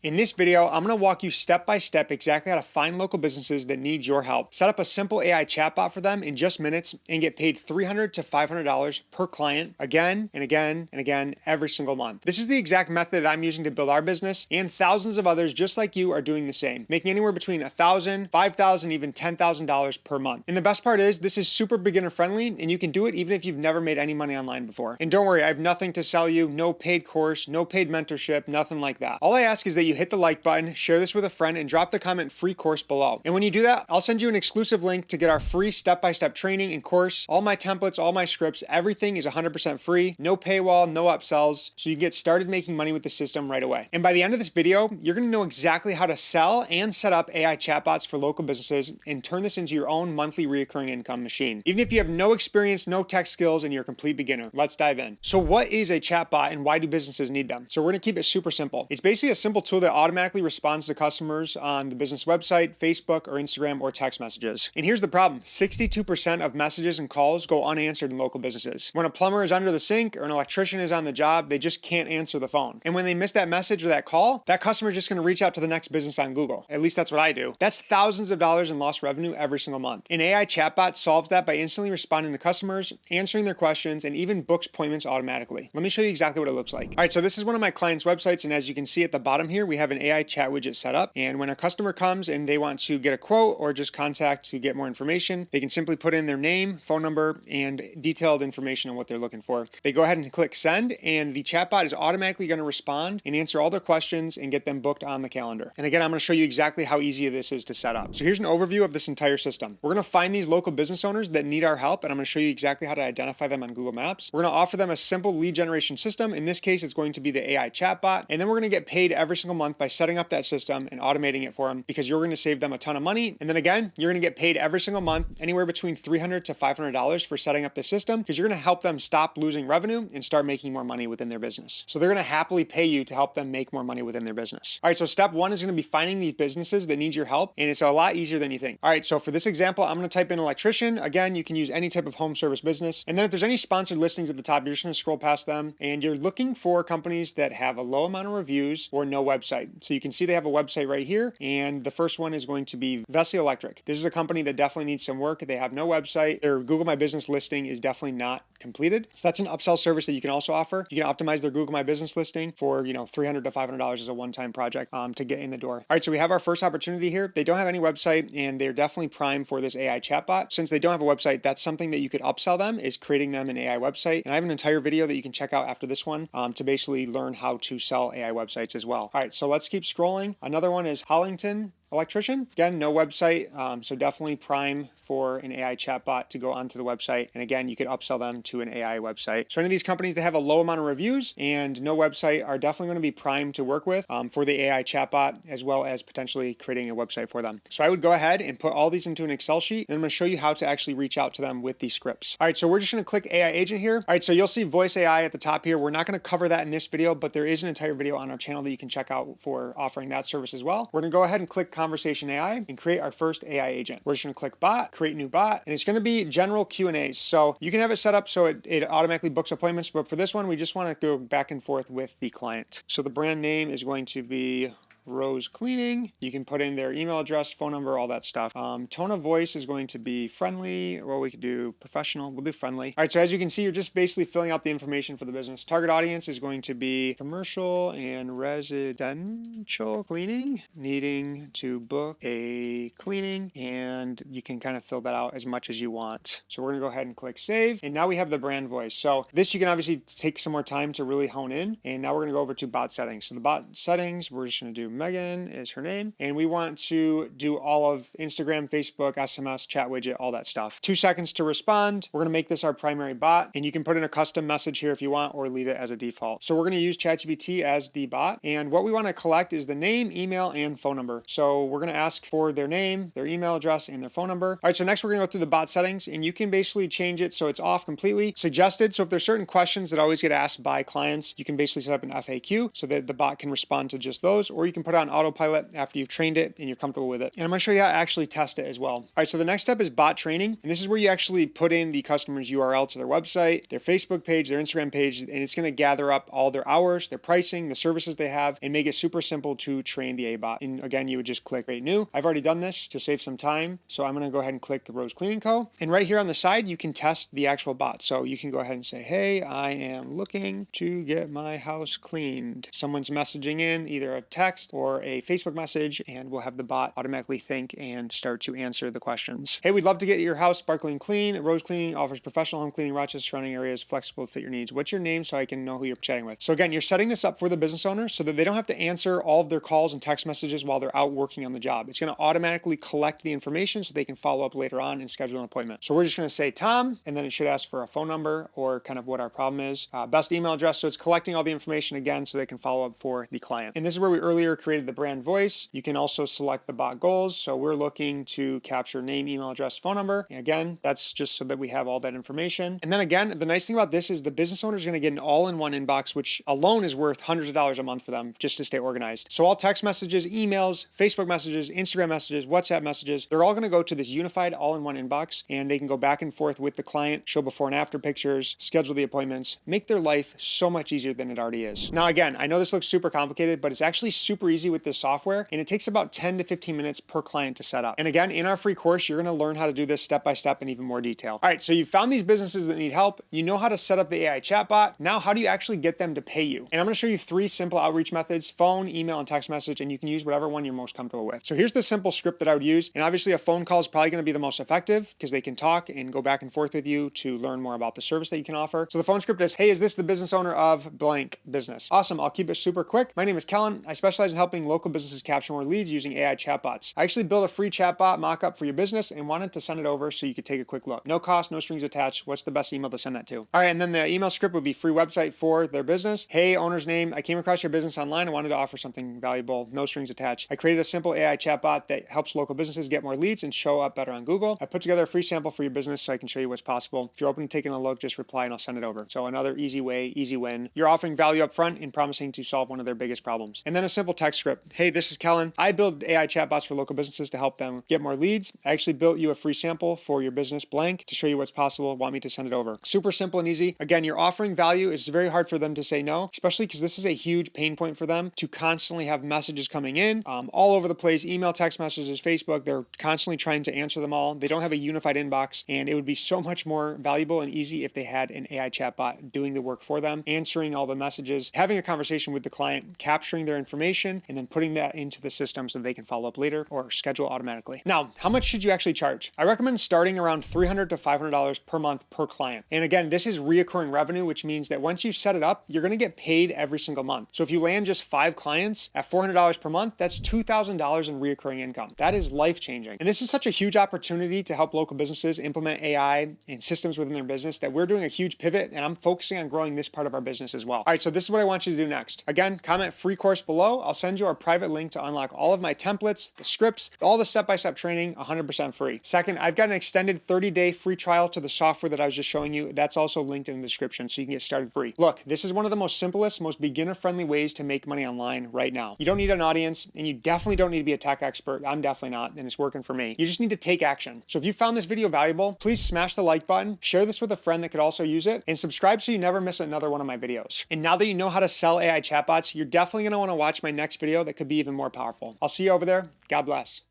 In this video, I'm going to walk you step by step exactly how to find local businesses that need your help. Set up a simple AI chatbot for them in just minutes and get paid $300 to $500 per client again and again and again every single month. This is the exact method that I'm using to build our business, and thousands of others just like you are doing the same, making anywhere between $1,000, $5,000, even $10,000 per month. And the best part is this is super beginner friendly, and you can do it even if you've never made any money online before. And don't worry, I have nothing to sell you, no paid course, no paid mentorship, nothing like that. All I ask is that you hit the like button, share this with a friend, and drop the comment free course below. And when you do that, I'll send you an exclusive link to get our free step-by-step training and course. All my templates, all my scripts, everything is 100% free, no paywall, no upsells, so you can get started making money with the system right away. And by the end of this video, you're gonna know exactly how to sell and set up AI chatbots for local businesses and turn this into your own monthly recurring income machine. Even if you have no experience, no tech skills, and you're a complete beginner. Let's dive in. So what is a chatbot and why do businesses need them? So we're gonna keep it super simple. It's basically a simple tool that automatically responds to customers on the business website, Facebook, or Instagram, or text messages. And here's the problem. 62% of messages and calls go unanswered in local businesses. When a plumber is under the sink or an electrician is on the job, they just can't answer the phone. And when they miss that message or that call, that customer is just going to reach out to the next business on Google. At least that's what I do. That's thousands of dollars in lost revenue every single month. An AI chatbot solves that by instantly responding to customers, answering their questions, and even books appointments automatically. Let me show you exactly what it looks like. All right, so this is one of my clients' websites, and as you can see at the bottom here, we have an AI chat widget set up. And when a customer comes and they want to get a quote or just contact to get more information, they can simply put in their name, phone number, and detailed information on what they're looking for. They go ahead and click send, and the chatbot is automatically going to respond and answer all their questions and get them booked on the calendar. And again, I'm going to show you exactly how easy this is to set up. So here's an overview of this entire system. We're going to find these local business owners that need our help, and I'm going to show you exactly how to identify them on Google Maps. We're going to offer them a simple lead generation system. In this case, it's going to be the AI chatbot, and then we're going to get paid every single month by setting up that system and automating it for them, because you're going to save them a ton of money. And then again, you're going to get paid every single month, anywhere between $300 to $500 for setting up the system, because you're going to help them stop losing revenue and start making more money within their business. So they're going to happily pay you to help them make more money within their business. All right, so step one is going to be finding these businesses that need your help, and it's a lot easier than you think. All right, so for this example, I'm going to type in electrician. Again, you can use any type of home service business. And then if there's any sponsored listings at the top, you're just going to scroll past them, and you're looking for companies that have a low amount of reviews or no website. So you can see they have a website right here, and the first one is going to be Vessi Electric. This is a company that definitely needs some work. They have no website. Their Google My Business listing is definitely not completed. So that's an upsell service that you can also offer. You can optimize their Google My Business listing for, $300 to $500 as a one-time project to get in the door. All right, so we have our first opportunity here. They don't have any website, and they're definitely prime for this AI chatbot. Since they don't have a website, that's something that you could upsell them, is creating them an AI website. And I have an entire video that you can check out after this one to basically learn how to sell AI websites as well. All right, so let's keep scrolling. Another one is Hollington Electrician. Again, no website, so definitely prime for an AI chatbot to go onto the website. And again, you could upsell them to an AI website. So any of these companies that have a low amount of reviews and no website are definitely going to be prime to work with for the AI chatbot, as well as potentially creating a website for them. So I would go ahead and put all these into an Excel sheet, and I'm going to show you how to actually reach out to them with these scripts. All right, so we're just going to click AI agent here. All right, so you'll see voice AI at the top here. We're not going to cover that in this video, but there is an entire video on our channel that you can check out for offering that service as well. We're going to go ahead and click conversation AI and create our first AI agent. We're just going to click bot, create new bot, and it's going to be general Q&As. So you can have it set up so it automatically books appointments, but for this one, we just want to go back and forth with the client. So the brand name is going to be Rose Cleaning. You can put in their email address, phone number, all that stuff. Tone of voice is going to be friendly, or we could do professional. We'll do friendly. All right, so as you can see, you're just basically filling out the information for the business. Target audience is going to be commercial and residential cleaning, needing to book a cleaning, and you can kind of fill that out as much as you want. So we're gonna go ahead and click save, and now we have the brand voice. So this you can obviously take some more time to really hone in, and now we're gonna go over to bot settings. So the bot settings, we're just gonna do Megan is her name, and we want to do all of Instagram, Facebook, SMS, chat widget, all that stuff. 2 seconds to respond. We're going to make this our primary bot, and you can put in a custom message here if you want, or leave it as a default. So we're going to use ChatGPT as the bot, and what we want to collect is the name, email, and phone number. So we're going to ask for their name, their email address, and their phone number. All right, so next we're going to go through the bot settings, and you can basically change it so it's off completely. Suggested, so if there's certain questions that always get asked by clients, you can basically set up an FAQ so that the bot can respond to just those, or you can can put it on autopilot after you've trained it and you're comfortable with it. And I'm gonna show you how to actually test it as well. All right, so the next step is bot training. And this is where you actually put in the customer's URL to their website, their Facebook page, their Instagram page, and it's gonna gather up all their hours, their pricing, the services they have, and make it super simple to train the A-bot. And again, you would just click Create New. I've already done this to save some time. So I'm gonna go ahead and click Rose Cleaning Co. And right here on the side, you can test the actual bot. So you can go ahead and say, hey, I am looking to get my house cleaned. Someone's messaging in either a text or a Facebook message, and we'll have the bot automatically think and start to answer the questions. Hey, we'd love to get your house sparkling clean. Rose Cleaning offers professional home cleaning, Rochester surrounding areas, flexible to fit your needs. What's your name so I can know who you're chatting with? So again, you're setting this up for the business owner so that they don't have to answer all of their calls and text messages while they're out working on the job. It's going to automatically collect the information so they can follow up later on and schedule an appointment. So we're just going to say Tom, and then it should ask for a phone number or kind of what our problem is. Best email address. So it's collecting all the information again so they can follow up for the client. And this is where we earlier created the brand voice. You can also select the bot goals. So we're looking to capture name, email address, phone number. And again, that's just so that we have all that information. And then again, the nice thing about this is the business owner is going to get an all-in-one inbox, which alone is worth hundreds of dollars a month for them just to stay organized. So all text messages, emails, Facebook messages, Instagram messages, WhatsApp messages, they're all going to go to this unified all-in-one inbox, and they can go back and forth with the client, show before and after pictures, schedule the appointments, make their life so much easier than it already is. Now, again, I know this looks super complicated, but it's actually super easy with this software, and it takes about 10 to 15 minutes per client to set up. And again, in our free course, you're going to learn how to do this step by step in even more detail. All right, so you've found these businesses that need help. You know how to set up the AI chatbot. Now, how do you actually get them to pay you? And I'm going to show you 3 simple outreach methods: phone, email, and text message, and you can use whatever one you're most comfortable with. So here's the simple script that I would use. And obviously a phone call is probably going to be the most effective because they can talk and go back and forth with you to learn more about the service that you can offer. So the phone script is, hey, is this the business owner of blank business? Awesome. I'll keep it super quick. My name is Kelan. I specialize in helping local businesses capture more leads using AI chatbots. I actually built a free chatbot mock-up for your business and wanted to send it over so you could take a quick look. No cost, no strings attached. What's the best email to send that to? All right, and then the email script would be free website for their business. Hey, owner's name. I came across your business online. I wanted to offer something valuable. No strings attached. I created a simple AI chatbot that helps local businesses get more leads and show up better on Google. I put together a free sample for your business so I can show you what's possible. If you're open to taking a look, just reply and I'll send it over. So another easy way, easy win. You're offering value up front and promising to solve one of their biggest problems. And then a simple text script. Hey, this is Kelan. I build AI chatbots for local businesses to help them get more leads. I actually built you a free sample for your business blank to show you what's possible. Want me to send it over? Super simple and easy. Again, you're offering value. It's very hard for them to say no, especially because this is a huge pain point for them to constantly have messages coming in all over the place, email, text messages, Facebook. They're constantly trying to answer them all. They don't have a unified inbox, and it would be so much more valuable and easy if they had an AI chatbot doing the work for them, answering all the messages, having a conversation with the client, capturing their information, and then putting that into the system so they can follow up later or schedule automatically. Now, how much should you actually charge? I recommend starting around $300 to $500 per month per client. And again, this is reoccurring revenue, which means that once you set it up, you're going to get paid every single month. So if you land just 5 clients at $400 per month, that's $2,000 in reoccurring income. That is life-changing. And this is such a huge opportunity to help local businesses implement AI and systems within their business that we're doing a huge pivot, and I'm focusing on growing this part of our business as well. All right, so this is what I want you to do next. Again, comment free course below. I'll send you our private link to unlock all of my templates, the scripts, all the step-by-step training, 100% free. Second, I've got an extended 30-day free trial to the software that I was just showing you. That's also linked in the description so you can get started free. Look, this is one of the most simplest, most beginner-friendly ways to make money online right now. You don't need an audience, and you definitely don't need to be a tech expert. I'm definitely not, and it's working for me. You just need to take action. So if you found this video valuable, please smash the like button, share this with a friend that could also use it, and subscribe so you never miss another one of my videos. And now that you know how to sell AI chatbots, you're definitely going to want to watch my next video that could be even more powerful. I'll see you over there. God bless.